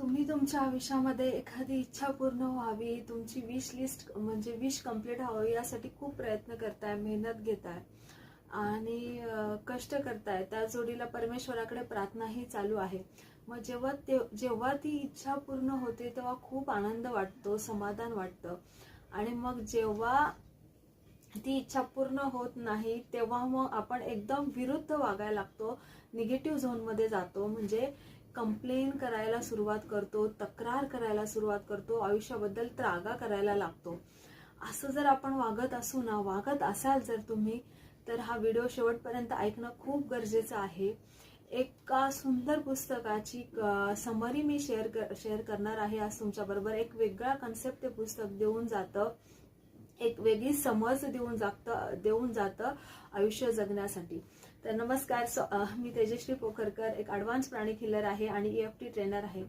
तुम्ही तुमच्या आयुष्यामध्ये एखादी इच्छा पूर्ण व्हावी, तुमची विश लिस्ट म्हणजे विश कंप्लीट व्हावी यासाठी खूप प्रयत्न करताय, मेहनत घेताय आणि कष्ट करताय. त्या जोडीला परमेश्वराकडे प्रार्थनाही चालू आहे. मग जेव्हा ती इच्छा पूर्ण होते तेव्हा खूप आनंद वाटतो, समाधान वाटतं. आणि मग जेव्हा ती इच्छा पूर्ण होत नाही तेव्हा मग आपण एकदम विरुद्ध वागायला लागतो, निगेटिव्ह झोनमध्ये जातो. म्हणजे कंप्लेन करायला सुरुवात करतो, तक्रार करायला सुरुवात करतो, आयुष्याबद्दल त्रागा करायला लागतो. असं जर आपण वागत असाल जर तुम्ही, तर हा व्हिडिओ शेवटपर्यंत ऐकणं खूप गरजेचं आहे. एका सुंदर पुस्तकाची समरी मी शेअर करणार आहे आज तुमच्याबरोबर. एक वेगळा कन्सेप्ट ते पुस्तक देऊन जातं, एक वेगळी समज देऊन जातं आयुष्य जगण्यासाठी. तर नमस्कार, मी तेजश्री पोखरकर, एक ॲडव्हान्स प्राणी किलर आहे आणि EFT ट्रेनर आहे.